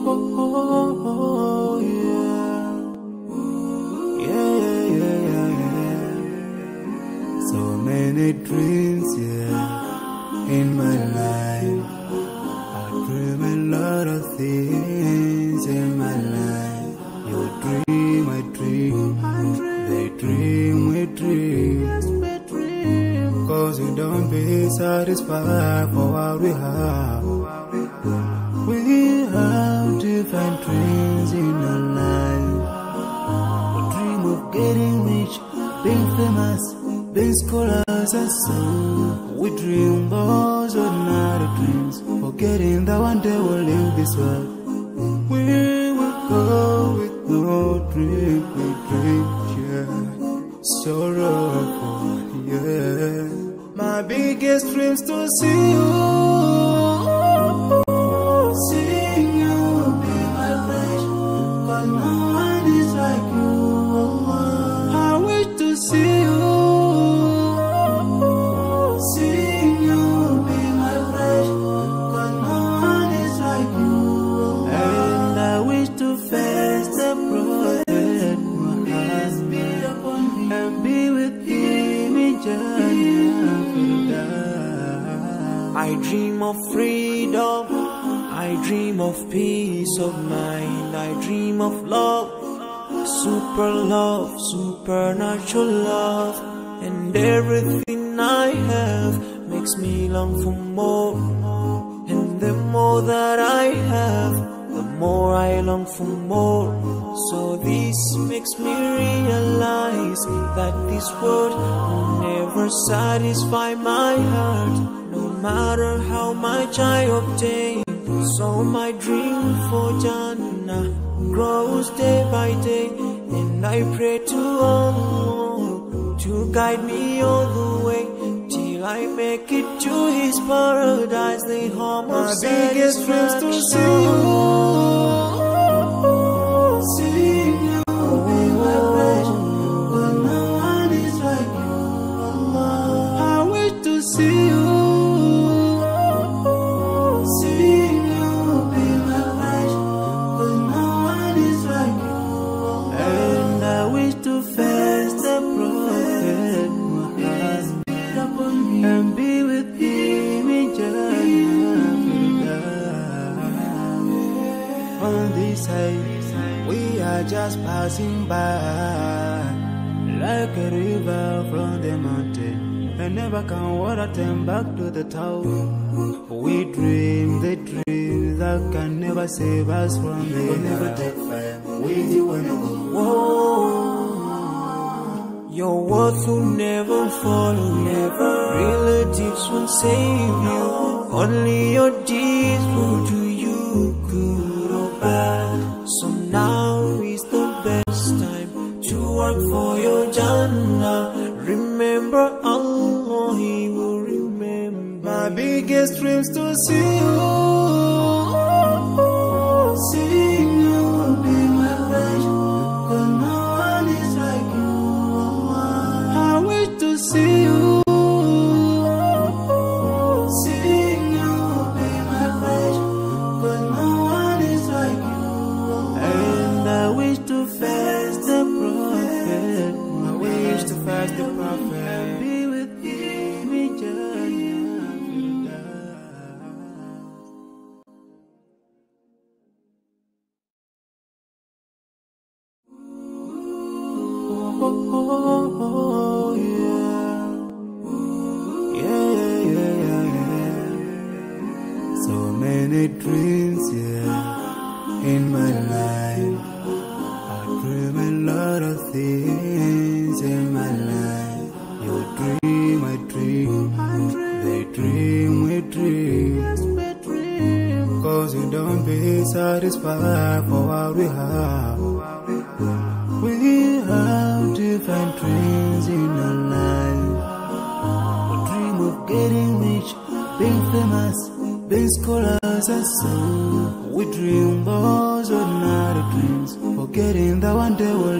Oh, yeah. Yeah, yeah, yeah, yeah. So many dreams, yeah, in my life. I dream a lot of things in my life. You dream, I dream. They dream, we dream. Cause we don't be satisfied for what we have. We have different dreams in our life. We dream of getting rich, being famous, being scholars and so. We dream those ordinary dreams, forgetting that one day we'll leave this world. We will go with no dream, we dream, yeah. Sorrowful, yeah. My biggest dreams to see you. Seeing you be my friend, cause no one is like you. I wish to see you. Seeing you be my friend, cause no one is like you. And I wish to face the prophet Muhammad and be with him in Jannah. I dream of freedom, I dream of peace of mind, I dream of love, supernatural love, and everything I have makes me long for more. And the more that I have, the more I long for more. So this makes me realize that this world will never satisfy my heart, no matter how much I obtain. So my dream for Jannah grows day by day, and I pray to Allah to guide me all the way till I make it to His paradise, the home of my biggest dreams to see you. Seeing you be my passion, but no one is like you. I wish to see you. Seeing you be my passion, but no one is like you. And I wish to face the prophet Muhammad and be with him in Jannah. On this side, we are just passing by, like a river from the mountain, and never can water turn back to the town. We dream the dreams that can never save us from the we'll never take fire with you when your words will never follow, never. Relatives won't save you, only your deeds will do you good or bad. So now is the best time to work for your Jannah. Remember Allah, He will remember. My biggest dreams to see you. Seeing you be my passion, cause no one is like you. I wish to see you. Seeing you be my passion, cause no one is like you. And I wish to face the prophet. I wish to face the prophet and be with him in Jannah. Oh, yeah. Yeah, yeah, yeah, yeah. So many dreams, yeah, in my life. I dream a lot of things in my life. You dream, I dream. They dream, we dream. Cause we don't be satisfied for what we have. We have different dreams in our life. We dream of getting rich, being famous, being scholars and so. We dream those ordinary dreams, forgetting that one day we'll